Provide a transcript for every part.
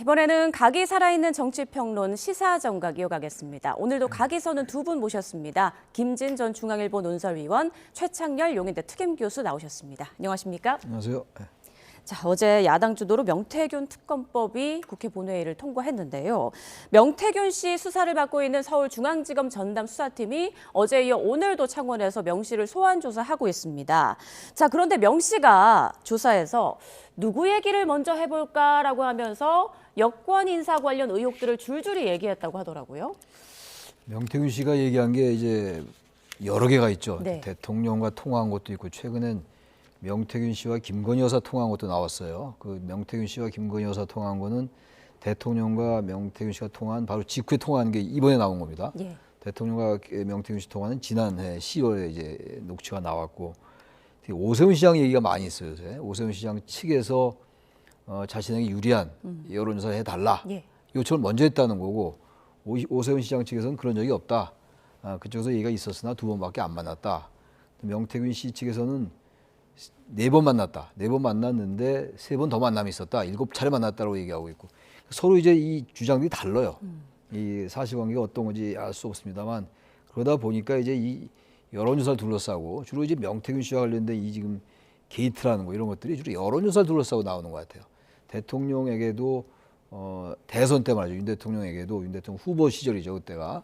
이번에는 각이 살아있는 정치평론 시사정각 이어가겠습니다. 오늘도 각이 서는 두 분 모셨습니다. 김진 전 중앙일보 논설위원, 최창렬 용인대 특임교수 나오셨습니다. 안녕하십니까? 안녕하세요. 자, 어제 야당 주도로 명태균 특검법이 국회 본회의를 통과했는데요. 명태균 씨 수사를 받고 있는 서울중앙지검 전담 수사팀이 어제 이어 오늘도 창원에서 명 씨를 소환 조사하고 있습니다. 자, 그런데 명 씨가 조사에서 누구 얘기를 먼저 해볼까라고 하면서 여권 인사 관련 의혹들을 줄줄이 얘기했다고 하더라고요. 명태균 씨가 얘기한 게 이제 여러 개가 있죠. 네. 대통령과 통화한 것도 있고 최근엔 명태균 씨와 김건희 여사 통화한 것도 나왔어요. 그 명태균 씨와 김건희 여사 통화한 거는 대통령과 명태균 씨가 통화한 바로 직후에 통화한 게 이번에 나온 겁니다. 예. 대통령과 명태균 씨 통화는 지난해 10월에 이제 녹취가 나왔고 오세훈 시장 얘기가 많이 있어요. 요새. 오세훈 시장 측에서 자신에게 유리한 여론조사를 해달라. 예. 요청을 먼저 했다는 거고 오세훈 시장 측에서는 그런 적이 없다. 그쪽에서 얘기가 있었으나 두 번밖에 안 만났다. 명태균 씨 측에서는 4번 만났다. 4번 만났는데 3번 더 만남이 있었다. 7차례 만났다고 얘기하고 있고 서로 이제 이 주장들이 달라요. 이 사실관계가 어떤 건지 알 수 없습니다만 그러다 보니까 이제 이 여론조사를 둘러싸고 주로 이제 명태균 씨와 관련된 이 지금 게이트라는 거 이런 것들이 주로 여론조사를 둘러싸고 나오는 것 같아요. 대통령에게도 대선 때 말이죠. 윤 대통령에게도 윤 대통령 후보 시절이죠. 그때가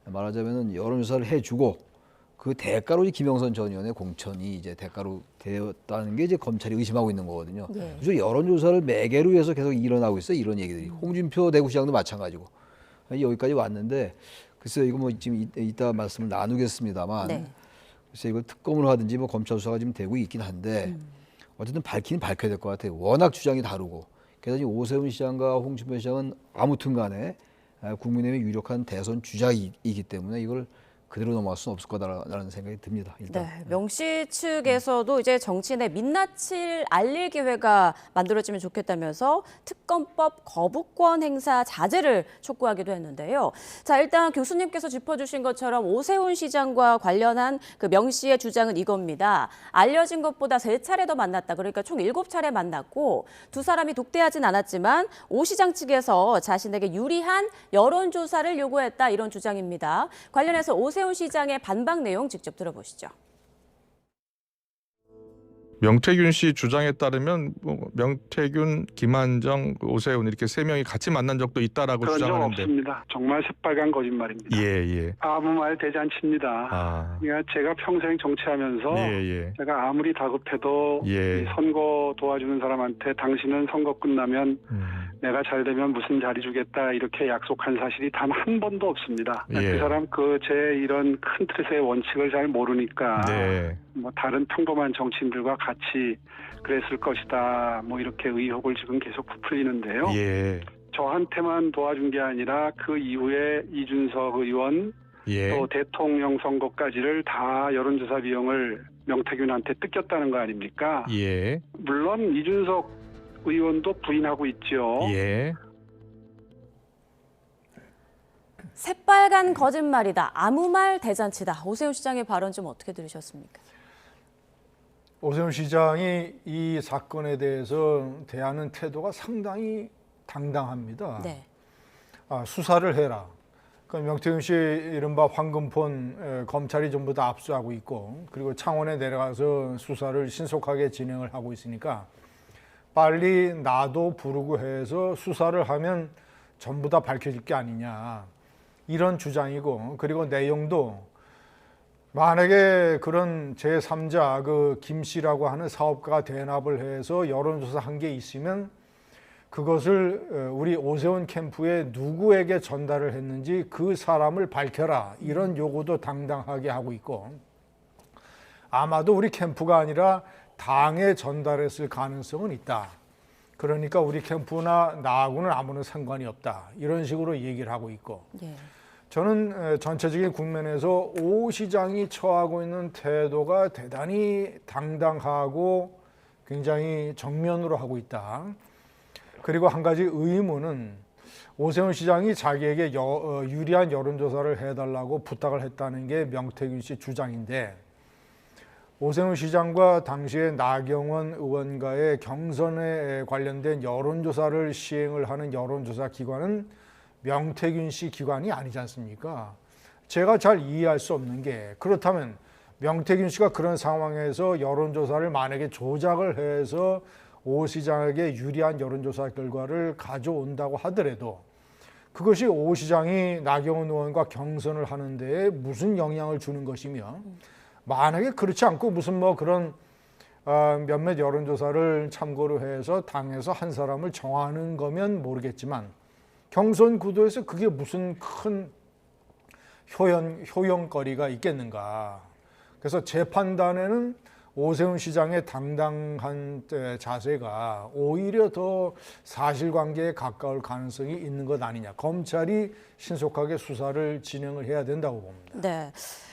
말하자면은 여론조사를 해주고 그 대가로 김영선 전 의원의 공천이 이제 대가로 되었다는 게 이제 검찰이 의심하고 있는 거거든요. 예. 그래서 여론조사를 매개로 해서 계속 일어나고 있어요. 이런 얘기들이. 홍준표 대구시장도 마찬가지고 여기까지 왔는데 글쎄요 이거 뭐 지금 이따 말씀을 나누겠습니다만 네. 글쎄 이걸 특검을 하든지 뭐 검찰 수사가 지금 되고 있긴 한데 어쨌든 밝히긴 밝혀야 될 것 같아요. 워낙 주장이 다르고 게다가 오세훈 시장과 홍준표 시장은 아무튼간에 국민의힘의 유력한 대선 주자이기 때문에 이걸 그대로 넘어갈 수는 없을 거다라는 생각이 듭니다. 일단. 네, 명 씨 측에서도 이제 정치인의 민낯을 알릴 기회가 만들어지면 좋겠다면서 특검법 거부권 행사 자제를 촉구하기도 했는데요. 자, 일단 교수님께서 짚어주신 것처럼 오세훈 시장과 관련한 그 명 씨의 주장은 이겁니다. 알려진 것보다 3차례 더 만났다. 그러니까 총 7차례 만났고 두 사람이 독대하진 않았지만 오 시장 측에서 자신에게 유리한 여론조사를 요구했다. 이런 주장입니다. 관련해서 오세훈 시장의 반박 내용 직접 들어보시죠. 명태균 씨 주장에 따르면 명태균, 김한정, 오세훈 이렇게 3명이 같이 만난 적도 있다라고 그런 적 주장하는데. 없습니다. 정말 새빨간 거짓말입니다. 예. 아무 말 대잔치입니다. 그러니까 제가 평생 정치하면서 예. 제가 아무리 다급해도 예. 이 선거 도와주는 사람한테 당신은 선거 끝나면 내가 잘 되면 무슨 자리 주겠다 이렇게 약속한 사실이 단 한 번도 없습니다. 예. 그 사람 제 이런 큰 틀의 원칙을 잘 모르니까 네. 뭐 다른 평범한 정치인들과 같이 그랬을 것이다. 뭐 이렇게 의혹을 지금 계속 부풀리는데요. 예. 저한테만 도와준 게 아니라 그 이후에 이준석 의원 예. 또 대통령 선거까지를 다 여론조사 비용을 명태균한테 뜯겼다는 거 아닙니까? 예. 물론 이준석 의원도 부인하고 있죠. 예. 새빨간 거짓말이다. 아무 말 대잔치다. 오세훈 시장의 발언 좀 어떻게 들으셨습니까? 오세훈 시장이 이 사건에 대해서 대하는 태도가 상당히 당당합니다. 네. 수사를 해라. 명태균 씨 이른바 황금폰 검찰이 전부 다 압수하고 있고 그리고 창원에 내려가서 수사를 신속하게 진행을 하고 있으니까 빨리 나도 부르고 해서 수사를 하면 전부 다 밝혀질 게 아니냐. 이런 주장이고 그리고 내용도 만약에 그런 제3자 그 김 씨라고 하는 사업가가 대납을 해서 여론조사 한 게 있으면 그것을 우리 오세훈 캠프에 누구에게 전달을 했는지 그 사람을 밝혀라. 이런 요구도 당당하게 하고 있고 아마도 우리 캠프가 아니라 당에 전달했을 가능성은 있다. 그러니까 우리 캠프나 나하고는 아무런 상관이 없다. 이런 식으로 얘기를 하고 있고 예. 저는 전체적인 국면에서 오 시장이 처하고 있는 태도가 대단히 당당하고 굉장히 정면으로 하고 있다. 그리고 한 가지 의문은 오세훈 시장이 자기에게 유리한 여론조사를 해달라고 부탁을 했다는 게 명태균 씨 주장인데 오세훈 시장과 당시에 나경원 의원과의 경선에 관련된 여론조사를 시행을 하는 여론조사 기관은 명태균 씨 기관이 아니지 않습니까? 제가 잘 이해할 수 없는 게, 그렇다면 명태균 씨가 그런 상황에서 여론조사를 만약에 조작을 해서 오 시장에게 유리한 여론조사 결과를 가져온다고 하더라도 그것이 오 시장이 나경원 의원과 경선을 하는 데에 무슨 영향을 주는 것이며, 만약에 그렇지 않고 무슨 뭐 그런 몇몇 여론조사를 참고로 해서 당에서 한 사람을 정하는 거면 모르겠지만, 경선 구도에서 그게 무슨 큰 효용거리가 있겠는가. 그래서 제 판단에는 오세훈 시장의 당당한 자세가 오히려 더 사실관계에 가까울 가능성이 있는 것 아니냐. 검찰이 신속하게 수사를 진행을 해야 된다고 봅니다. 네.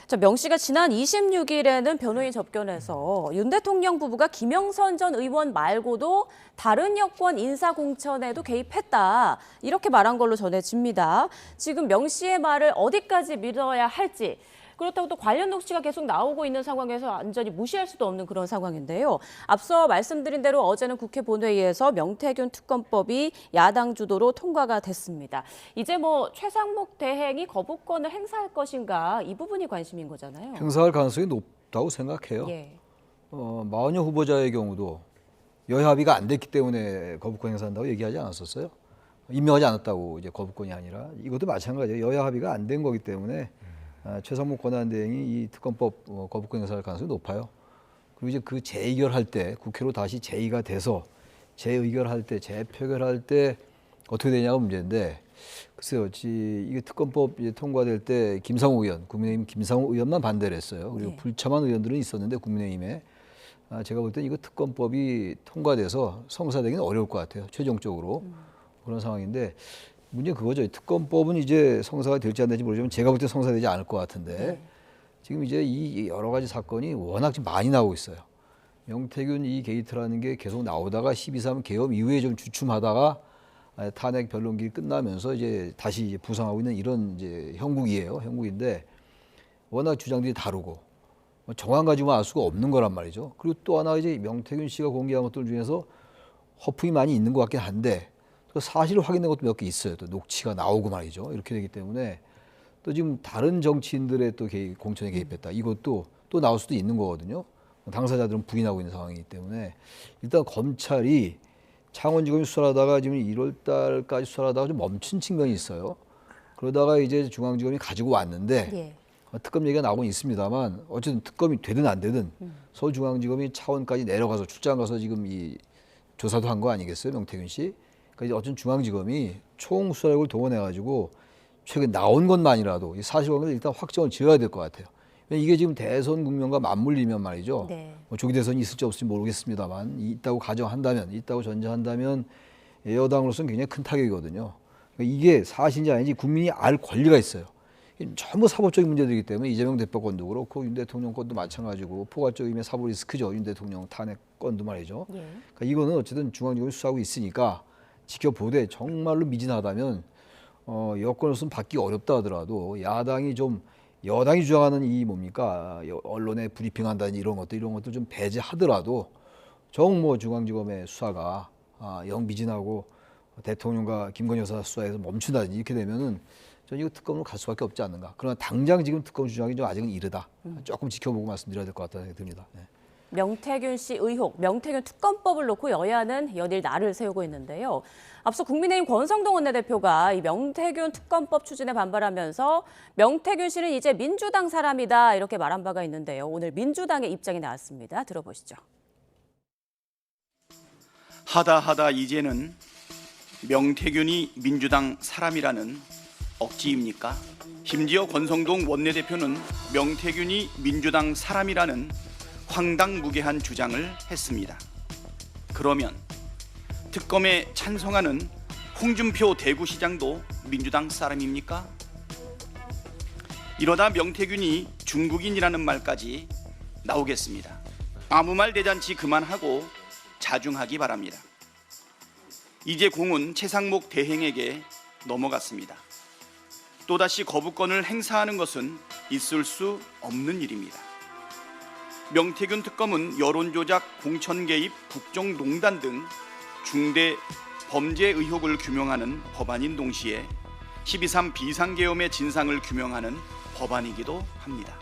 자, 명 씨가 지난 26일에는 변호인 접견에서 윤 대통령 부부가 김영선 전 의원 말고도 다른 여권 인사 공천에도 개입했다, 이렇게 말한 걸로 전해집니다. 지금 명 씨의 말을 어디까지 믿어야 할지, 그렇다고 또 관련 녹취가 계속 나오고 있는 상황에서 완전히 무시할 수도 없는 그런 상황인데요. 앞서 말씀드린 대로 어제는 국회 본회의에서 명태균 특검법이 야당 주도로 통과가 됐습니다. 이제 뭐 최상목 대행이 거부권을 행사할 것인가, 이 부분이 관심인 거잖아요. 행사할 가능성이 높다고 생각해요. 예. 마은영 후보자의 경우도 여야 합의가 안 됐기 때문에 거부권 행사한다고 얘기하지 않았었어요. 임명하지 않았다고 이제 거부권이 아니라, 이것도 마찬가지예요. 여야 합의가 안 된 거기 때문에 최상목 권한대행이 이 특검법 거부권 행사할 가능성이 높아요. 그리고 이제 그 재의결할 때, 국회로 다시 재의가 돼서 재의결할 때, 재표결할 때 어떻게 되냐가 문제인데, 글쎄요, 이게 특검법 이제 통과될 때 김상호 의원, 국민의힘 김상호 의원만 반대를 했어요. 그리고 예. 불참한 의원들은 있었는데 국민의힘에, 제가 볼 때 이거 특검법이 통과돼서 성사되기는 어려울 것 같아요. 최종적으로 그런 상황인데, 문제는 그거죠. 특검법은 이제 성사가 될지 안 될지 모르지만 제가 볼 때 성사되지 않을 것 같은데, 네. 지금 이제 이 여러 가지 사건이 워낙 지금 많이 나오고 있어요. 명태균 이 게이트라는 게 계속 나오다가 12.3 계엄 이후에 좀 주춤하다가 탄핵 변론기 끝나면서 이제 다시 이제 부상하고 있는 이런 이제 형국이에요. 형국인데 워낙 주장들이 다르고 정황 가지고만 알 수가 없는 거란 말이죠. 그리고 또 하나 이제 명태균 씨가 공개한 것들 중에서 허풍이 많이 있는 것 같긴 한데, 또 사실을 확인된 것도 몇 개 있어요. 또 녹취가 나오고 말이죠. 이렇게 되기 때문에 또 지금 다른 정치인들의 또 공천에 개입했다, 이것도 또 나올 수도 있는 거거든요. 당사자들은 부인하고 있는 상황이기 때문에 일단 검찰이 창원지검이 수사하다가 지금 1월 달까지 수사하다가 좀 멈춘 측면이 있어요. 그러다가 이제 중앙지검이 가지고 왔는데, 예. 특검 얘기가 나오곤 있습니다만 어쨌든 특검이 되든 안 되든 서울중앙지검이 차원까지 내려가서 출장 가서 지금 이 조사도 한 거 아니겠어요, 명태균 씨? 그러니까 어쨌든 중앙지검이 총수사력을 동원해가지고 최근 나온 것만이라도 이 사실관계를 일단 확정을 지어야 될 것 같아요. 이게 지금 대선 국면과 맞물리면 말이죠. 네. 뭐 조기 대선이 있을지 없을지 모르겠습니다만 있다고 가정한다면, 있다고 전제한다면 여당으로서는 굉장히 큰 타격이거든요. 그러니까 이게 사실인지 아닌지 국민이 알 권리가 있어요. 전부 사법적인 문제들이기 때문에 이재명 대표 건도 그렇고 윤 대통령 건도 마찬가지고 포괄적이면 사법 리스크죠. 윤 대통령 탄핵 건도 말이죠. 예. 그러니까 이거는 어쨌든 중앙지검이 수사하고 있으니까 지켜보되, 정말로 미진하다면 여권으로서는 받기 어렵다 하더라도 야당이 좀, 여당이 주장하는 이 뭡니까 언론에 브리핑한다든지 이런 것들 좀 배제하더라도 뭐 중앙지검의 수사가 영 미진하고 대통령과 김건희 여사 수사에서 멈춘다든지 이렇게 되면은 저는 이거 특검으로 갈 수밖에 없지 않는가. 그러나 당장 지금 특검 주장이 좀 아직은 이르다. 조금 지켜보고 말씀드려야 될 것 같다는 생각이 듭니다. 네. 명태균 씨 의혹, 명태균 특검법을 놓고 여야는 연일 날을 세우고 있는데요. 앞서 국민의힘 권성동 원내대표가 이 명태균 특검법 추진에 반발하면서 명태균 씨는 이제 민주당 사람이다, 이렇게 말한 바가 있는데요. 오늘 민주당의 입장이 나왔습니다. 들어보시죠. 하다 이제는 명태균이 민주당 사람이라는 억지입니까? 심지어 권성동 원내대표는 명태균이 민주당 사람이라는 황당무계한 주장을 했습니다. 그러면 특검에 찬성하는 홍준표 대구시장도 민주당 사람입니까? 이러다 명태균이 중국인이라는 말까지 나오겠습니다. 아무 말 대잔치 그만하고 자중하기 바랍니다. 이제 공은 최상목 대행에게 넘어갔습니다. 또다시 거부권을 행사하는 것은 있을 수 없는 일입니다. 명태균 특검은 여론조작, 공천 개입, 국정농단 등 중대 범죄 의혹을 규명하는 법안인 동시에 12.3 비상계엄의 진상을 규명하는 법안이기도 합니다.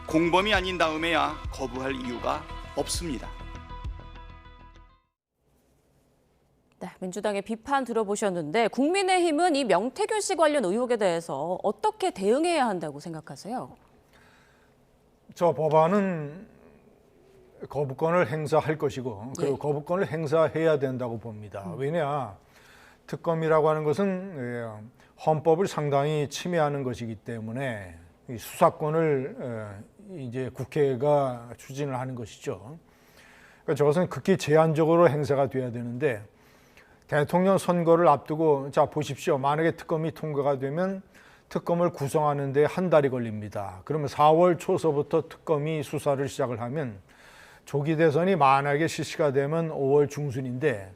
공범이 아닌 다음에야 거부할 이유가 없습니다. 네, 민주당의 비판 들어보셨는데 국민의힘은 이 명태균 씨 관련 의혹에 대해서 어떻게 대응해야 한다고 생각하세요? 저 법안은 거부권을 행사할 것이고 그리고 거부권을 행사해야 된다고 봅니다. 왜냐, 특검이라고 하는 것은 헌법을 상당히 침해하는 것이기 때문에 이 수사권을 이제 국회가 추진을 하는 것이죠. 그러니까 저것은 극히 제한적으로 행사가 돼야 되는데 대통령 선거를 앞두고 자 보십시오. 만약에 특검이 통과가 되면 특검을 구성하는 데 한 달이 걸립니다. 그러면 4월 초서부터 특검이 수사를 시작을 하면 조기 대선이 만약에 실시가 되면 5월 중순인데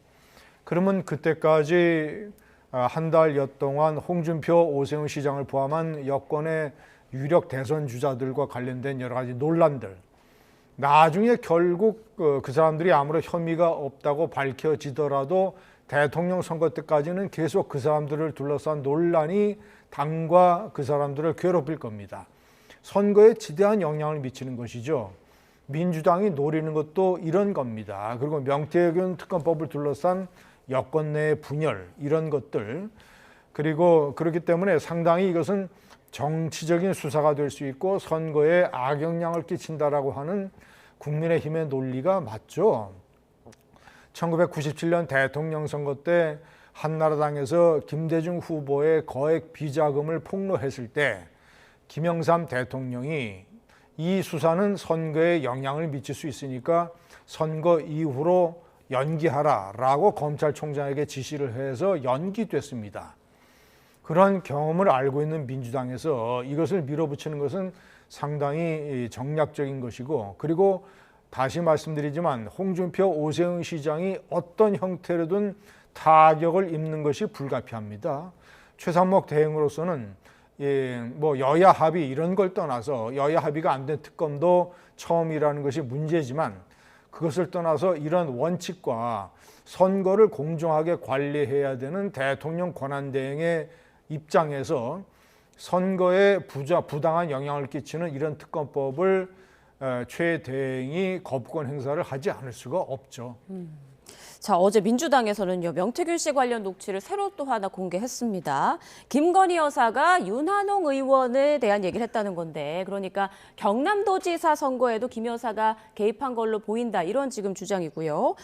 그러면 그때까지 한 달여 동안 홍준표, 오세훈 시장을 포함한 여권의 유력 대선 주자들과 관련된 여러 가지 논란들, 나중에 결국 그 사람들이 아무런 혐의가 없다고 밝혀지더라도 대통령 선거 때까지는 계속 그 사람들을 둘러싼 논란이 당과 그 사람들을 괴롭힐 겁니다. 선거에 지대한 영향을 미치는 것이죠. 민주당이 노리는 것도 이런 겁니다. 그리고 명태균 특검법을 둘러싼 여권 내 분열, 이런 것들, 그리고 그렇기 때문에 상당히 이것은 정치적인 수사가 될 수 있고 선거에 악영향을 끼친다라고 하는 국민의힘의 논리가 맞죠. 1997년 대통령 선거 때 한나라당에서 김대중 후보의 거액 비자금을 폭로했을 때 김영삼 대통령이 이 수사는 선거에 영향을 미칠 수 있으니까 선거 이후로 연기하라라고 검찰총장에게 지시를 해서 연기됐습니다. 그런 경험을 알고 있는 민주당에서 이것을 밀어붙이는 것은 상당히 정략적인 것이고, 그리고 다시 말씀드리지만 홍준표, 오세훈 시장이 어떤 형태로든 타격을 입는 것이 불가피합니다. 최상목 대행으로서는 뭐 여야 합의 이런 걸 떠나서 여야 합의가 안 된 특검도 처음이라는 것이 문제지만 그것을 떠나서 이런 원칙과 선거를 공정하게 관리해야 되는 대통령 권한대행의 입장에서 선거에 부당한 영향을 끼치는 이런 특검법을 최 대행이 거부권 행사를 하지 않을 수가 없죠. 자, 어제 민주당에서는요, 명태균 씨 관련 녹취를 새로 또 하나 공개했습니다. 김건희 여사가 윤한홍 의원에 대한 얘기를 했다는 건데, 그러니까 경남도지사 선거에도 김 여사가 개입한 걸로 보인다, 이런 지금 주장이고요.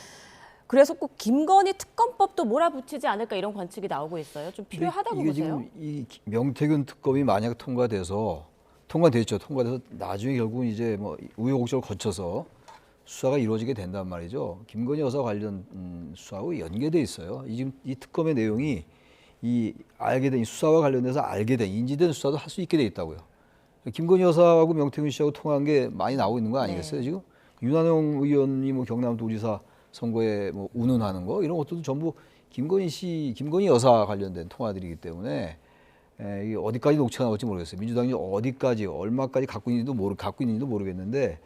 그래서 꼭 김건희 특검법도 몰아붙이지 않을까 이런 관측이 나오고 있어요. 좀 필요하다고 이게 보세요? 지금 이 명태균 특검이 만약 통과돼서 나중에 결국은 이제 뭐 우여곡절을 거쳐서 수사가 이루어지게 된단 말이죠. 김건희 여사 관련 수사하고 연계돼 있어요. 지금 이 특검의 내용이 이 수사와 관련돼서 인지된 수사도 할 수 있게 돼 있다고요. 김건희 여사하고 명태균 씨하고 통한 게 많이 나오고 있는 거 아니겠어요? 네. 지금 윤한홍 의원이 뭐 경남도지사 선거에 뭐 운운하는 거 이런 것들도 전부 김건희 여사 관련된 통화들이기 때문에 이게 어디까지 녹취가 나올지 모르겠어요. 민주당이 어디까지 얼마까지 갖고 있는지도 모르겠는데.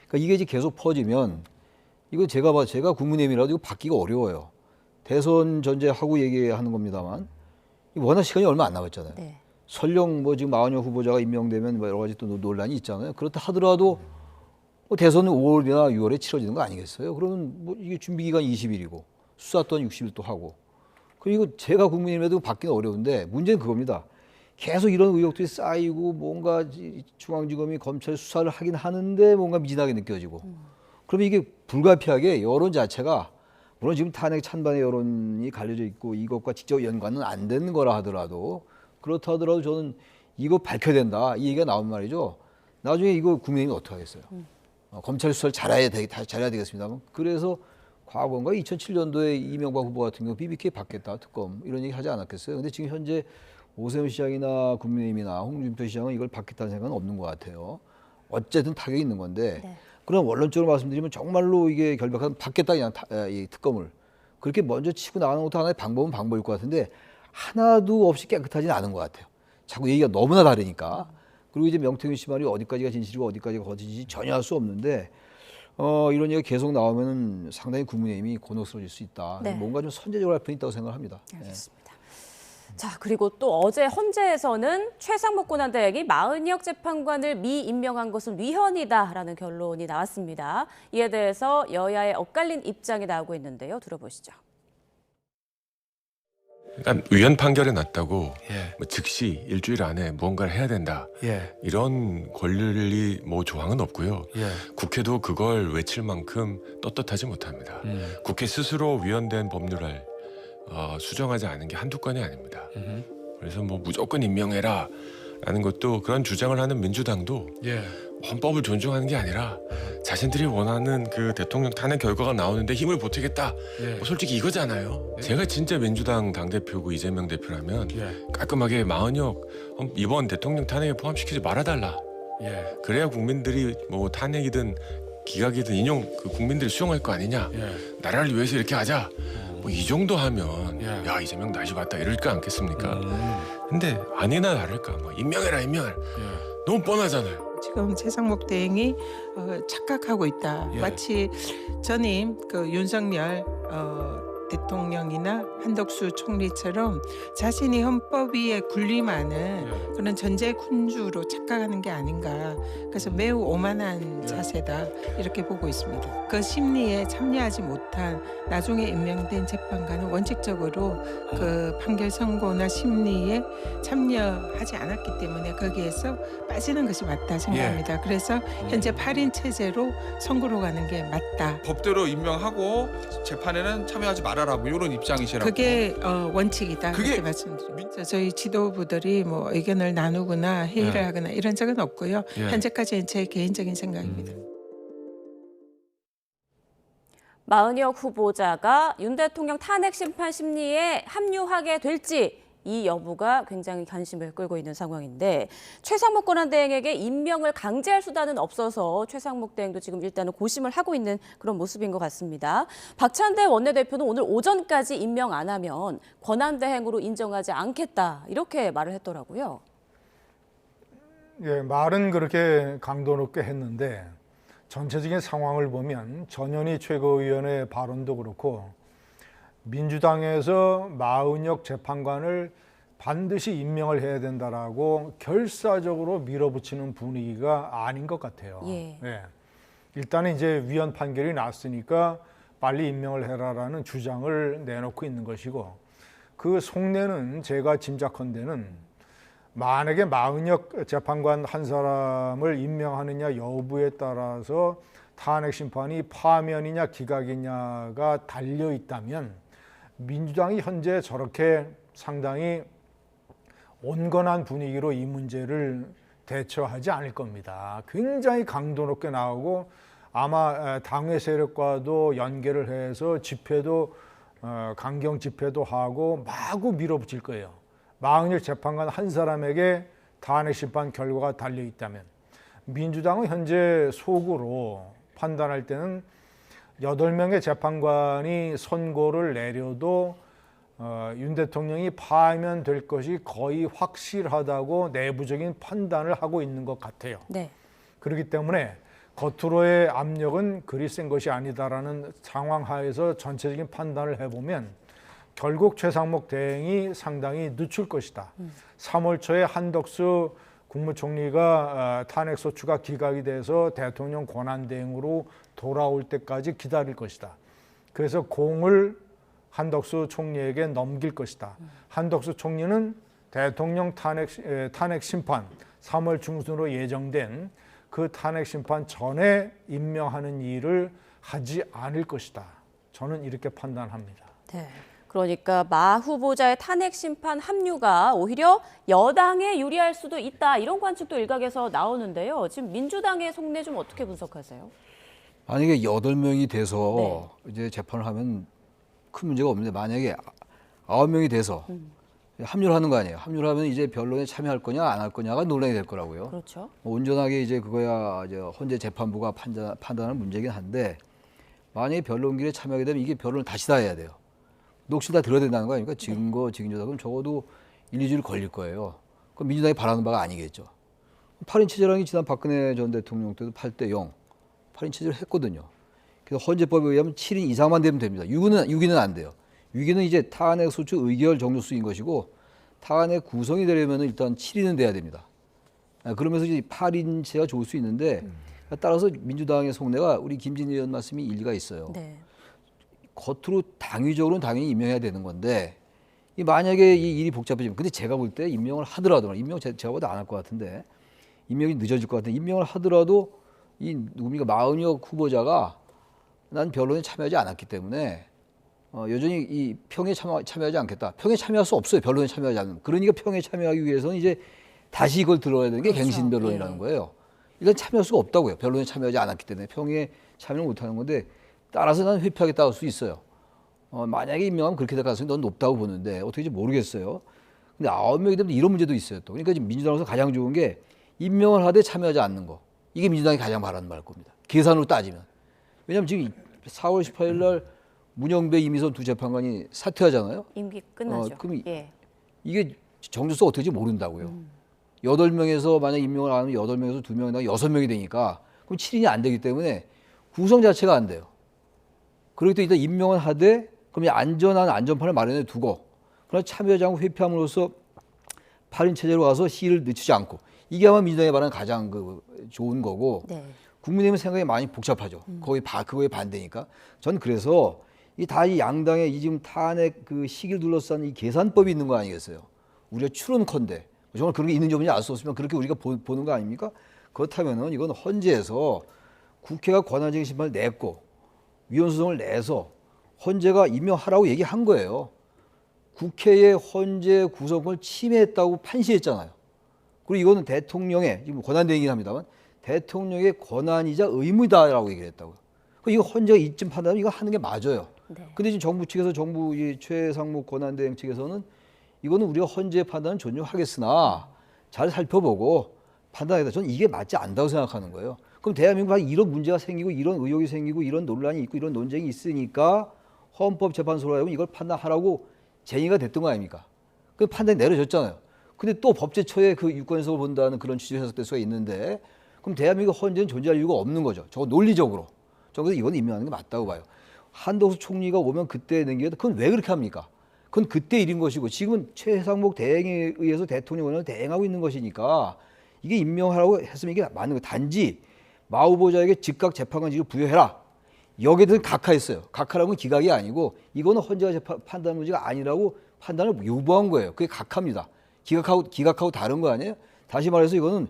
그러니까 이게 이제 계속 퍼지면 이거 제가 국민의힘이라도 이거 받기가 어려워요. 대선 전제하고 얘기하는 겁니다만 워낙 시간이 얼마 안 남았잖아요. 네. 설령 뭐 지금 마흔여 후보자가 임명되면 뭐 여러 가지 또 논란이 있잖아요. 그렇다 하더라도 뭐 대선은 5월이나 6월에 치러지는 거 아니겠어요? 그러면 뭐 이게 준비 기간 20일이고 수사 또한 60일 또 하고. 그리고 제가 국민의힘에도 받기는 어려운데 문제는 그겁니다. 계속 이런 의혹들이 쌓이고 뭔가 중앙지검이 검찰 수사를 하긴 하는데 뭔가 미진하게 느껴지고 그러면 이게 불가피하게 여론 자체가 물론 지금 탄핵 찬반의 여론이 갈려져 있고 이것과 직접 연관은 안 되는 거라 하더라도 그렇다 하더라도 저는 이거 밝혀야 된다 이 얘기가 나온 말이죠. 나중에 이거 국민의힘이 어떻게 하겠어요. 검찰 수사를 잘해야 되겠습니다만 그래서 과거인가 2007년도에 이명박 후보 같은 경우 BBK 받겠다 특검 이런 얘기 하지 않았겠어요. 근데 지금 현재 오세훈 시장이나 국민의힘이나 홍준표 시장은 이걸 받겠다는 생각은 없는 것 같아요. 어쨌든 타격이 있는 건데 네. 그럼 원론적으로 말씀드리면 정말로 이게 결백하면 받겠다 그냥 이 특검을 그렇게 먼저 치고 나가는 것도 하나의 방법일 것 같은데 하나도 없이 깨끗하지는 않은 것 같아요. 자꾸 얘기가 너무나 다르니까 그리고 이제 명태균 씨 말이 어디까지가 진실이고 어디까지가 거짓인지 전혀 알 수 없는데 이런 얘기가 계속 나오면 상당히 국민의힘이 곤혹스러워질 수 있다. 네. 뭔가 좀 선제적으로 할 필요 있다고 생각합니다. 알겠습니다. 자, 그리고 또 어제 헌재에서는 최상목 권한대행이 마은혁 재판관을 미임명한 것은 위헌이다라는 결론이 나왔습니다. 이에 대해서 여야의 엇갈린 입장이 나오고 있는데요. 들어보시죠. 그러니까 위헌 판결이 났다고 예. 뭐 즉시 일주일 안에 무언가를 해야 된다. 예. 이런 권리 뭐 조항은 없고요. 예. 국회도 그걸 외칠 만큼 떳떳하지 못합니다. 국회 스스로 위헌된 법률을 수정하지 않은 게 한두 건이 아닙니다. 그래서 뭐 무조건 임명해라 라는 것도 그런 주장을 하는 민주당도 예. 헌법을 존중하는 게 아니라 자신들이 원하는 그 대통령 탄핵 결과가 나오는데 힘을 보태겠다. 예. 뭐 솔직히 이거잖아요. 예. 제가 진짜 민주당 당대표고 이재명 대표라면 예. 깔끔하게 마은혁 이번 대통령 탄핵에 포함시키지 말아달라. 예. 그래야 국민들이 뭐 탄핵이든 기각이든 인용 그 국민들이 수용할 거 아니냐. 예. 나라를 위해서 이렇게 하자. 뭐 이 정도 하면 예. 야 이재명 다시 봤다 이럴 거 않겠습니까? 근데 아니나 다를까 뭐 임명해라. 예. 너무 뻔하잖아요. 지금 최상목 대행이 착각하고 있다. 예. 마치 전임 그 윤석열 대통령이나 한덕수 총리처럼 자신이 헌법 위에 군림하는 예. 그런 전제군주로 착각하는 게 아닌가. 그래서 매우 오만한 자세다 이렇게 보고 있습니다. 그 심리에 참여하지 못한 나중에 임명된 재판관은 원칙적으로 그 판결 선고나 심리에 참여하지 않았기 때문에 거기에서 빠지는 것이 맞다 생각합니다. 그래서 현재 8인 체제로 선고로 가는 게 맞다. 법대로 임명하고 재판에는 참여하지 말아라. 뭐 이런 입장이시라고. 그게 원칙이다. 그게 그렇게 말씀드립니다. 저희 지도부들이 뭐 의견을 나누거나 회의를 예. 하거나 이런 적은 없고요. 예. 현재까지는 제 개인적인 생각입니다. 마은혁 후보자가 윤 대통령 탄핵 심판 심리에 합류하게 될지 이 여부가 굉장히 관심을 끌고 있는 상황인데 최상목 권한대행에게 임명을 강제할 수단은 없어서 최상목 대행도 지금 일단은 고심을 하고 있는 그런 모습인 것 같습니다. 박찬대 원내대표는 오늘 오전까지 임명 안 하면 권한대행으로 인정하지 않겠다 이렇게 말을 했더라고요. 예, 말은 그렇게 강도 높게 했는데 전체적인 상황을 보면 전현희 최고위원의 발언도 그렇고 민주당에서 마은혁 재판관을 반드시 임명을 해야 된다라고 결사적으로 밀어붙이는 분위기가 아닌 것 같아요. 예. 일단은 이제 위헌 판결이 났으니까 빨리 임명을 해라라는 주장을 내놓고 있는 것이고 그 속내는 제가 짐작컨대는 만약에 마은혁 재판관 한 사람을 임명하느냐 여부에 따라서 탄핵 심판이 파면이냐 기각이냐가 달려 있다면 민주당이 현재 저렇게 상당히 온건한 분위기로 이 문제를 대처하지 않을 겁니다. 굉장히 강도 높게 나오고 아마 당외 세력과도 연계를 해서 집회도 강경 집회도 하고 마구 밀어붙일 거예요. 마은혁 재판관 한 사람에게 탄핵 심판 결과가 달려 있다면 민주당은 현재 속으로 판단할 때는 8명의 재판관이 선고를 내려도 윤 대통령이 파면될 것이 거의 확실하다고 내부적인 판단을 하고 있는 것 같아요. 네. 그렇기 때문에 겉으로의 압력은 그리 센 것이 아니다라는 상황 하에서 전체적인 판단을 해보면 결국 최상목 대행이 상당히 늦출 것이다. 3월 초에 한덕수 국무총리가 탄핵 소추가 기각이 돼서 대통령 권한대행으로 돌아올 때까지 기다릴 것이다. 그래서 공을 한덕수 총리에게 넘길 것이다. 한덕수 총리는 대통령 탄핵 심판 3월 중순으로 예정된 그 탄핵 심판 전에 임명하는 일을 하지 않을 것이다. 저는 이렇게 판단합니다. 네. 그러니까 마 후보자의 탄핵 심판 합류가 오히려 여당에 유리할 수도 있다. 이런 관측도 일각에서 나오는데요. 지금 민주당의 속내 좀 어떻게 분석하세요? 만약에 8명이 돼서 이제 재판을 하면 큰 문제가 없는데 만약에 9명이 돼서 합류를 하는 거 아니에요. 합류를 하면 이제 변론에 참여할 거냐 안 할 거냐가 논란이 될 거라고요. 그렇죠. 온전하게 이제 그거야 이제 헌재 재판부가 판단하는 문제긴 한데 만약에 변론길에 참여하게 되면 이게 변론을 다시 다 해야 돼요. 녹취 다 들어야 된다는 거 아닙니까? 증거, 증인조사 그럼 적어도 1, 2주일 걸릴 거예요. 그럼 민주당이 바라는 바가 아니겠죠. 8인 체제라는 게 지난 박근혜 전 대통령 때도 8대0 8인 체제를 했거든요. 그래서 헌재법에 의하면 7인 이상만 되면 됩니다. 6인은 안 돼요. 6인은 이제 탄핵 소추 의결 정도수인 것이고 탄핵 구성이 되려면 일단 7인은 돼야 됩니다. 그러면서 이제 8인 체가 좋을 수 있는데 따라서 민주당의 속내가 우리 김진애 의원 말씀이 일리가 있어요. 네. 겉으로 당위적으로는 당연히 임명해야 되는 건데 만약에 이 일이 복잡해지면 근데 제가 볼 때 임명을 하더라도 임명 제가 보다 안 할 것 같은데 임명이 늦어질 것 같은데 임명을 하더라도 이 누굽니까 마은혁 후보자가 난 변론에 참여하지 않았기 때문에 여전히 이 평에 참여하지 않겠다. 평에 참여할 수 없어요. 변론에 참여하지 않으면. 그러니까 평에 참여하기 위해서는 이제 다시 이걸 들어야 되는 게 그렇죠. 갱신 변론이라는 거예요. 일단 참여할 수가 없다고요. 변론에 참여하지 않았기 때문에 평에 참여를 못하는 건데 따라서 난 회피하겠다 할 수 있어요. 만약에 임명하면 그렇게 될 가능성이 넌 높다고 보는데 어떻게인지 모르겠어요. 근데 9명이 되면 이런 문제도 있어요. 또 그러니까 지금 민주당으로서 가장 좋은 게 임명을 하되 참여하지 않는 거. 이게 민주당이 가장 바라는 말일 겁니다. 계산으로 따지면. 왜냐하면 지금 4월 18일 날 문영배, 이미선 두 재판관이 사퇴하잖아요. 임기 끝나죠. 그럼 예. 이게 정주수 어떻게 될지 모른다고요. 8명에서 만약 임명을 안 하면 8명에서 2명이 나가 6명이 되니까 그럼 7인이 안 되기 때문에 구성 자체가 안 돼요. 그렇기 때문에 일단 임명을 하되 그럼 안전한 안전판을 마련해 두고 그러나 참여하지 않고 회피함으로써 8인 체제로 가서 시일을 늦추지 않고 이게 아마 민주당에 바라는 가장 좋은 거고 네. 국민의힘 생각이 많이 복잡하죠. 그거에 반대니까. 전 그래서 이 양당의 이 지금 탄핵 그 시기를 둘러싼 이 계산법이 있는 거 아니겠어요? 우리가 추론컨대 정말 그런 게 있는지 없는지 알 수 없으면 그렇게 우리가 보는 거 아닙니까? 그렇다면은 이건 헌재에서 국회가 권한쟁의 심판을 냈고 위헌 소송을 내서 헌재가 임명하라고 얘기한 거예요. 국회의 헌재 구성권을 침해했다고 판시했잖아요. 그리고 이거는 대통령의 지금 권한대행이긴 합니다만 대통령의 권한이자 의무다라고 얘기를 했다고요. 이거 헌재가 이쯤 판단하면 이거 하는 게 맞아요. 네. 근데 지금 정부 측에서 정부 이 최상목 권한대행 측에서는 이거는 우리가 헌재의 판단은 존중하겠으나 잘 살펴보고 판단하겠다. 저는 이게 맞지 않다고 생각하는 거예요. 그럼 대한민국에 이런 문제가 생기고 이런 의혹이 생기고 이런 논란이 있고 이런 논쟁이 있으니까 헌법재판소로 하여금 이걸 판단하라고 제의가 됐던 거 아닙니까? 그 판단이 내려졌잖아요. 근데 또 법제처에 그 유권 해석을 본다는 그런 취지 해석될 수가 있는데 그럼 대한민국 헌재는 존재할 이유가 없는 거죠. 저거 논리적으로. 저는 이건 임명하는 게 맞다고 봐요. 한덕수 총리가 오면 그때 넘겨야 그건 왜 그렇게 합니까? 그건 그때 일인 것이고 지금은 최상목 대행에 의해서 대통령 권한을 대행하고 있는 것이니까 이게 임명하라고 했으면 이게 맞는 거예요. 단지 마 후보자에게 즉각 재판관직을 부여해라. 여기에 대해서 각하했어요. 각하라는 건 기각이 아니고 이거는 헌재가 판단 문제가 아니라고 판단을 유보한 거예요. 그게 각하입니다. 기각하고 다른 거 아니에요? 다시 말해서 이거는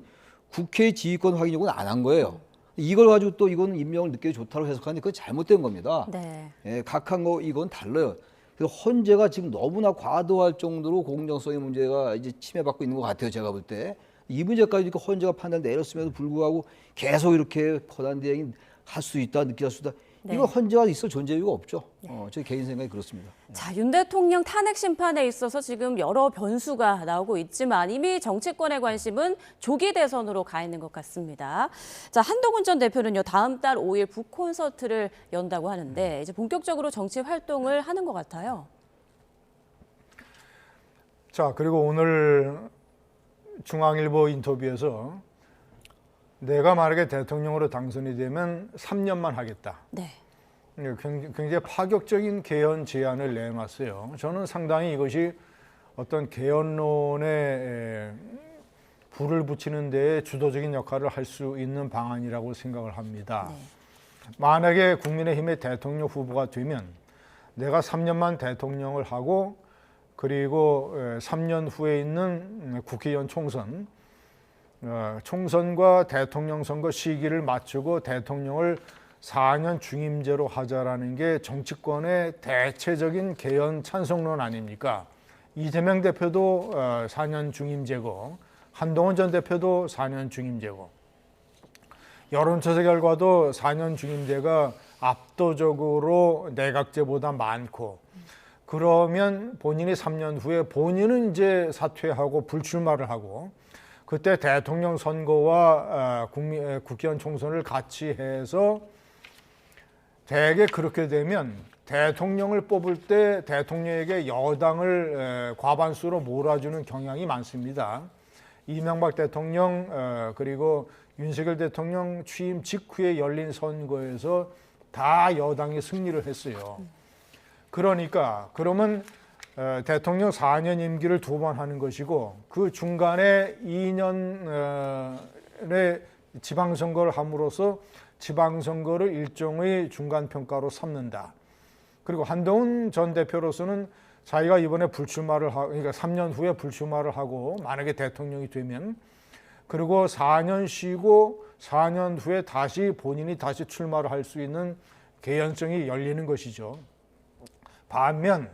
국회의 지휘권 확인 요구는 안 한 거예요. 이걸 가지고 또 이거는 임명을 늦게 좋다고 해석하는데 그건 잘못된 겁니다. 네. 예, 각한 거 이건 달라요. 그래서 헌재가 지금 너무나 과도할 정도로 공정성의 문제가 이제 침해받고 있는 것 같아요. 제가 볼 때. 이 문제까지 헌재가 판단 내렸음에도 불구하고 계속 이렇게 권한대행이 할 수 있다, 늦게 할 수 있다. 네. 이거 헌재가 있을 존재 이유가 없죠. 제 개인 생각이 그렇습니다. 자, 윤 대통령 탄핵 심판에 있어서 지금 여러 변수가 나오고 있지만 이미 정치권의 관심은 조기 대선으로 가 있는 것 같습니다. 자, 한동훈 전 대표는요, 다음 달 5일 북콘서트를 연다고 하는데 이제 본격적으로 정치 활동을 하는 것 같아요. 자, 그리고 오늘 중앙일보 인터뷰에서 내가 만약에 대통령으로 당선이 되면 3년만 하겠다. 네. 굉장히 파격적인 개헌 제안을 내놨어요. 저는 상당히 이것이 어떤 개헌론에 불을 붙이는 데에 주도적인 역할을 할 수 있는 방안이라고 생각을 합니다. 네. 만약에 국민의힘의 대통령 후보가 되면 내가 3년만 대통령을 하고 그리고 3년 후에 있는 국회의원 총선과 대통령 선거 시기를 맞추고 대통령을 4년 중임제로 하자라는 게 정치권의 대체적인 개헌 찬성론 아닙니까? 이재명 대표도 4년 중임제고 한동훈 전 대표도 4년 중임제고 여론조사 결과도 4년 중임제가 압도적으로 내각제보다 많고 그러면 본인이 3년 후에 본인은 이제 사퇴하고 불출마를 하고 그때 대통령 선거와 국회의원 총선을 같이 해서 대개 그렇게 되면 대통령을 뽑을 때 대통령에게 여당을 과반수로 몰아주는 경향이 많습니다. 이명박 대통령 그리고 윤석열 대통령 취임 직후에 열린 선거에서 다 여당이 승리를 했어요. 그러니까 그러면 대통령 4년 임기를 2번 하는 것이고 그 중간에 2년의 지방선거를 함으로써 지방선거를 일종의 중간평가로 삼는다. 그리고 한동훈 전 대표로서는 자기가 이번에 불출마를 하고, 그러니까 3년 후에 불출마를 하고 만약에 대통령이 되면 그리고 4년 쉬고 4년 후에 다시 본인이 다시 출마를 할 수 있는 개연성이 열리는 것이죠. 반면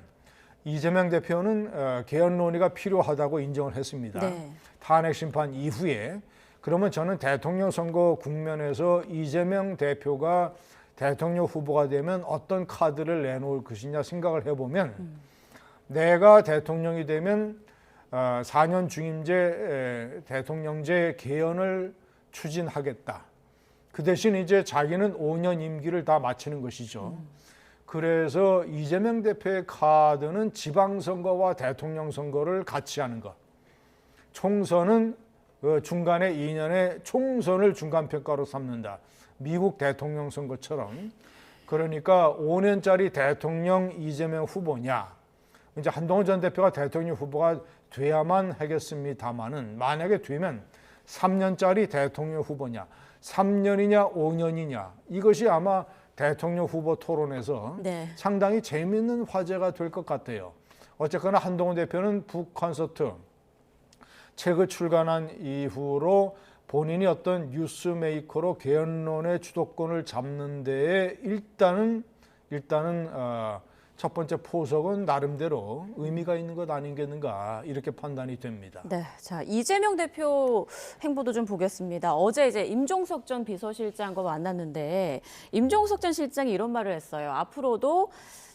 이재명 대표는 개헌 논의가 필요하다고 인정을 했습니다. 네. 탄핵 심판 이후에. 그러면 저는 대통령 선거 국면에서 이재명 대표가 대통령 후보가 되면 어떤 카드를 내놓을 것이냐 생각을 해보면 내가 대통령이 되면 4년 중임제 대통령제 개헌을 추진하겠다. 그 대신 이제 자기는 5년 임기를 다 마치는 것이죠. 그래서 이재명 대표의 카드는 지방선거와 대통령 선거를 같이 하는 것. 총선은 중간에 2년의 총선을 중간평가로 삼는다. 미국 대통령 선거처럼. 그러니까 5년짜리 대통령 이재명 후보냐. 이제 한동훈 전 대표가 대통령 후보가 돼야만 하겠습니다마는 만약에 되면 3년짜리 대통령 후보냐. 3년이냐 5년이냐. 이것이 아마 대통령 후보 토론에서 네. 상당히 재미있는 화제가 될 것 같아요. 어쨌거나 한동훈 대표는 북 콘서트 책을 출간한 이후로 본인이 어떤 뉴스메이커로 개헌론의 주도권을 잡는 데에 일단은 첫 번째 포석은 나름대로 의미가 있는 것 아니겠는가 이렇게 판단이 됩니다. 네, 자 이재명 대표 행보도 좀 보겠습니다. 어제 이제 임종석 전 비서실장과 만났는데 임종석 전 실장이 이런 말을 했어요. 앞으로도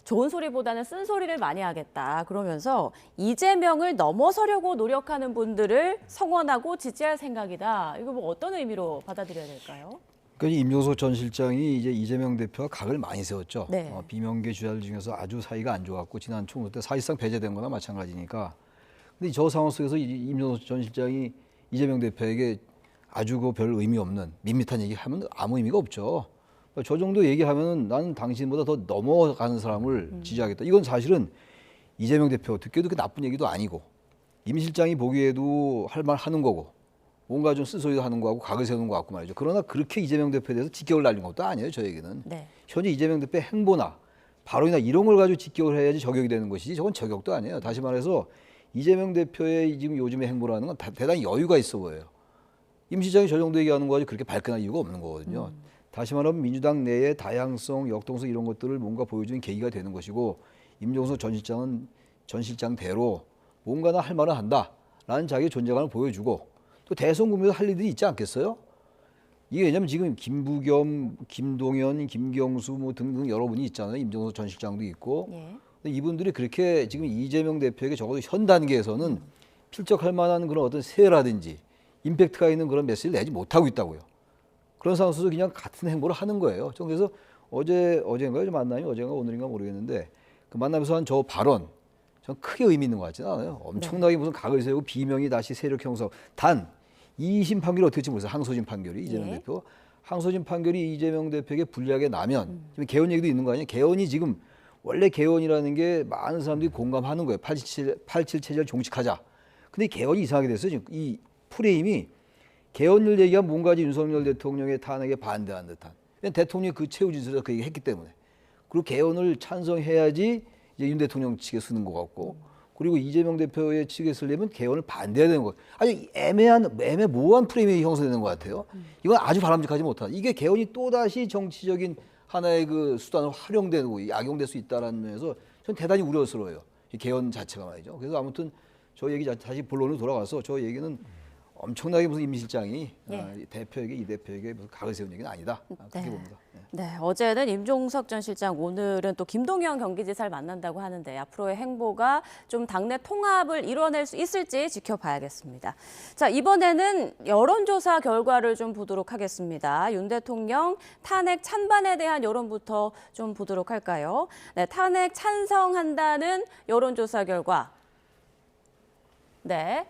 좋은 소리보다는 쓴 소리를 많이 하겠다. 그러면서 이재명을 넘어서려고 노력하는 분들을 성원하고 지지할 생각이다. 이거 뭐 어떤 의미로 받아들여야 될까요? 그러니까 임종석 전 실장이 이제 이재명 대표가 각을 많이 세웠죠. 네. 비명계 주자들 중에서 아주 사이가 안 좋았고 지난 총선 때 사실상 배제된 거나 마찬가지니까. 근데 저 상황 속에서 임종석 전 실장이 이재명 대표에게 아주 별 의미 없는 밋밋한 얘기하면 아무 의미가 없죠. 저 정도 얘기하면 나는 당신보다 더 넘어가는 사람을 지지하겠다. 이건 사실은 이재명 대표 듣기에도 그 나쁜 얘기도 아니고 임 실장이 보기에도 할 말 하는 거고 뭔가 좀 쓴소리도 하는 거하고 각을 세우는 거 같고 말이죠. 그러나 그렇게 이재명 대표에 대해서 직격을 날린 것도 아니에요. 저에게는. 네. 현재 이재명 대표의 행보나 발언이나 이런 걸 가지고 직격을 해야지 저격이 되는 것이지 저건 저격도 아니에요. 다시 말해서 이재명 대표의 지금 요즘의 행보라는 건 대단히 여유가 있어 보여요. 임 실장이 저 정도 얘기하는 거 가지고 그렇게 발끈할 이유가 없는 거거든요. 다시 말하면 민주당 내의 다양성, 역동성 이런 것들을 뭔가 보여주는 계기가 되는 것이고 임종석 전 실장은 전 실장대로 뭔가나 할 말은 한다라는 자기의 존재감을 보여주고 또 대선 국면에서 할 일들이 있지 않겠어요? 이게 왜냐하면 지금 김부겸, 김동연, 김경수 뭐 등등 여러분이 있잖아요. 임종석 전 실장도 있고 예. 근데 이분들이 그렇게 지금 이재명 대표에게 적어도 현 단계에서는 필적할 만한 그런 어떤 세라든지 임팩트가 있는 그런 메시지를 내지 못하고 있다고요. 그런 상황에서 그냥 같은 행보를 하는 거예요. 그래서 어제인가요? 만남이 어제인가 오늘인가 모르겠는데 그 만남에서 한 저 발언 전 크게 의미 있는 것 같지는 않아요. 엄청나게 무슨 각을 세우고 비명이 다시 세력 형성. 단 2심 판결이 어떻게 될지 모르겠어요. 항소심 판결이 이재명 대표. 항소심 판결이 이재명 대표에게 불리하게 나면 지금 개헌 얘기도 있는 거 아니에요? 개헌이 지금 원래 개헌이라는 게 많은 사람들이 공감하는 거예요. 87 체제를 종식하자. 근데 개헌이 이상하게 됐어요. 지금 이 프레임이 개헌을 얘기하면 뭔가 윤석열 대통령의 탄핵에 반대한 듯한. 대통령이 그 최후 진술에서 그 얘기 했기 때문에. 그리고 개헌을 찬성해야지 이제 윤 대통령 측에 쓰는 것 같고. 그리고 이재명 대표의 측에 쓰려면 개헌을 반대해야 되는 것. 아주 애매모호한 프레임이 형성되는 것 같아요. 이건 아주 바람직하지 못하다. 이게 개헌이 또다시 정치적인 하나의 그 수단으로 활용되고 악용될 수 있다는 면에서 저는 대단히 우려스러워요. 이 개헌 자체가 말이죠. 그래서 아무튼 저 얘기 다시 본론으로 돌아가서 저 얘기는 엄청나게 무슨 임 실장이 대표에게 이 대표에게 무슨 각을 세운 얘기는 아니다. 그렇게 봅니다. 네, 어제는 임종석 전 실장, 오늘은 또 김동연 경기지사를 만난다고 하는데 앞으로의 행보가 좀 당내 통합을 이뤄낼 수 있을지 지켜봐야겠습니다. 자, 이번에는 여론조사 결과를 좀 보도록 하겠습니다. 윤 대통령 탄핵 찬반에 대한 여론부터 좀 보도록 할까요? 네, 탄핵 찬성한다는 여론조사 결과. 네.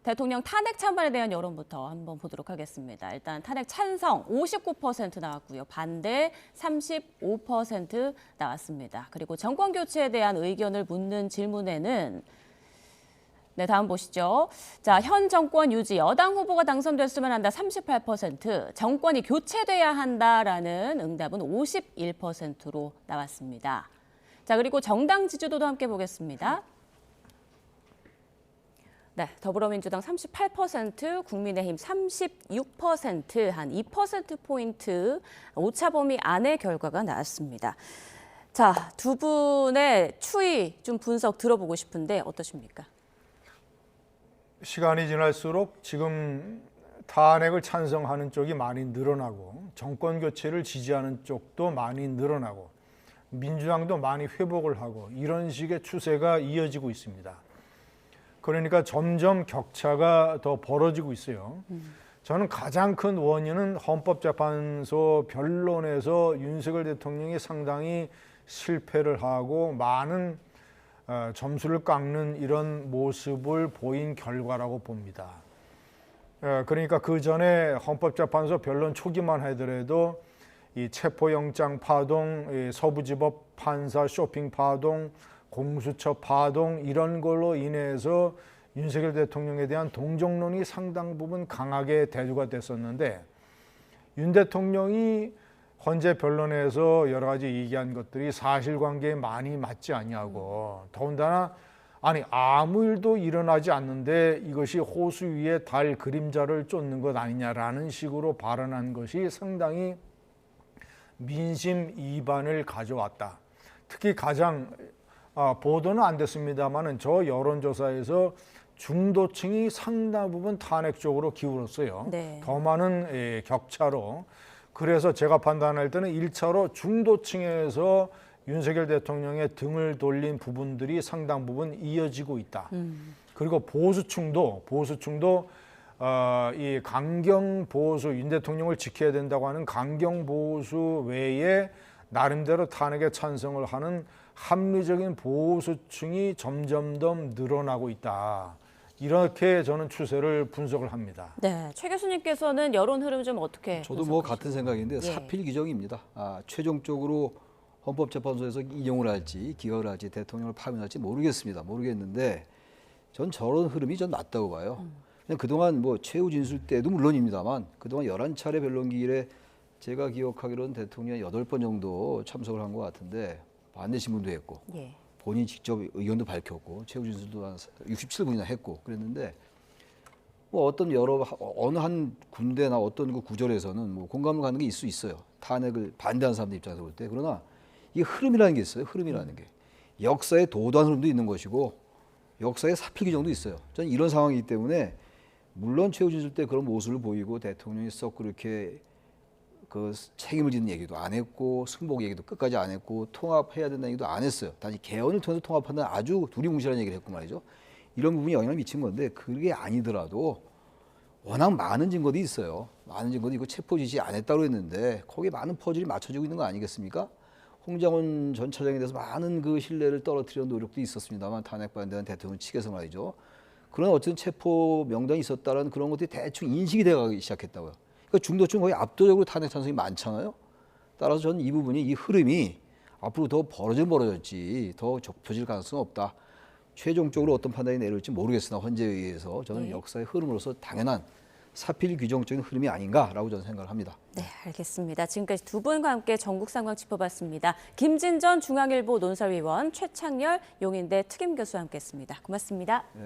대통령 탄핵 찬반에 대한 여론부터 한번 보도록 하겠습니다. 일단 탄핵 찬성 59% 나왔고요. 반대 35% 나왔습니다. 그리고 정권 교체에 대한 의견을 묻는 질문에는 네, 다음 보시죠. 자, 현 정권 유지, 여당 후보가 당선됐으면 한다 38%, 정권이 교체돼야 한다라는 응답은 51%로 나왔습니다. 자, 그리고 정당 지지도도 함께 보겠습니다. 네, 더불어민주당 38%, 국민의힘 36%, 한 2%포인트 오차 범위 안의 결과가 나왔습니다. 자, 두 분의 추이 좀 분석 들어보고 싶은데 어떠십니까? 시간이 지날수록 지금 탄핵을 찬성하는 쪽이 많이 늘어나고 정권 교체를 지지하는 쪽도 많이 늘어나고 민주당도 많이 회복을 하고 이런 식의 추세가 이어지고 있습니다. 그러니까 점점 격차가 더 벌어지고 있어요. 저는 가장 큰 원인은 헌법재판소 변론에서 윤석열 대통령이 상당히 실패를 하고 많은 점수를 깎는 이런 모습을 보인 결과라고 봅니다. 그러니까 그 전에 헌법재판소 변론 초기만 하더라도 이 체포영장 파동, 이 서부지법 판사 쇼핑 파동, 공수처 파동 이런 걸로 인해서 윤석열 대통령에 대한 동정론이 상당 부분 강하게 대두가 됐었는데 윤 대통령이 헌재 변론에서 여러 가지 얘기한 것들이 사실관계에 많이 맞지 않냐고 더군다나 아니 아무 일도 일어나지 않는데 이것이 호수 위에 달 그림자를 쫓는 것 아니냐라는 식으로 발언한 것이 상당히 민심 이반을 가져왔다. 특히 가장 보도는 안 됐습니다만은 저 여론조사에서 중도층이 상당 부분 탄핵 쪽으로 기울었어요. 네. 더 많은 격차로. 그래서 제가 판단할 때는 1차로 중도층에서 윤석열 대통령의 등을 돌린 부분들이 상당 부분 이어지고 있다. 그리고 보수층도 이 강경 보수 윤 대통령을 지켜야 된다고 하는 강경 보수 외에 나름대로 탄핵에 찬성을 하는 합리적인 보수층이 점점 더 늘어나고 있다. 이렇게 저는 추세를 분석을 합니다. 네, 최 교수님께서는 여론 흐름 좀 어떻게 저도 뭐 같은 생각인데 예. 사필 규정입니다. 최종적으로 헌법재판소에서 인용을 할지 기각을 할지 대통령을 파면할지 모르겠는데 전 저런 흐름이 전 맞다고 봐요. 그냥 그동안 뭐 최후 진술 때도 물론입니다만 그동안 11차례 변론기일에 제가 기억하기로는 대통령이 8번 정도 참석을 한 것 같은데 반대 신문도 했고 예. 본인이 직접 의견도 밝혔고 최후 진술도 한 67분이나 했고 그랬는데 뭐 어느 한 군데나 어떤 그 구절에서는 뭐 공감을 가는 게 있을 수 있어요. 탄핵을 반대하는 사람들 입장에서 볼 때. 그러나 이 흐름이라는 게 있어요. 흐름이라는 게. 역사에 도도한 흐름도 있는 것이고 역사에 사필 규정도 있어요. 저는 이런 상황이기 때문에 물론 최후 진술 때 그런 모습을 보이고 대통령이 썩 그렇게 그 책임을 지는 얘기도 안 했고 승복 얘기도 끝까지 안 했고 통합해야 된다는 얘기도 안 했어요. 단지 개헌을 통해서 통합한다는 아주 두리뭉실한 얘기를 했고 말이죠. 이런 부분이 영향을 미친 건데 그게 아니더라도 워낙 많은 증거도 있어요. 많은 증거도 있고 체포 지시 안 했다고 했는데 거기에 많은 퍼즐이 맞춰지고 있는 거 아니겠습니까? 홍장원 전 차장에 대해서 많은 그 신뢰를 떨어뜨리는 노력도 있었습니다만 탄핵 반대한 대통령 측에서 말이죠. 그러나 어쨌든 체포 명단이 있었다는 그런 것들이 대충 인식이 돼가기 시작했다고요. 그러니까 중도층 거의 압도적으로 탄핵 찬성이 많잖아요. 따라서 저는 이 부분이 이 흐름이 앞으로 더 벌어졌지 더 좁혀질 가능성은 없다. 최종적으로 어떤 판단이 내릴지 모르겠으나 헌재에 의해서 저는 역사의 흐름으로서 당연한 사필 규정적인 흐름이 아닌가라고 저는 생각을 합니다. 네, 알겠습니다. 지금까지 두 분과 함께 전국 상황 짚어봤습니다. 김진전 중앙일보 논설위원, 최창열 용인대 특임 교수와 함께했습니다. 고맙습니다. 네.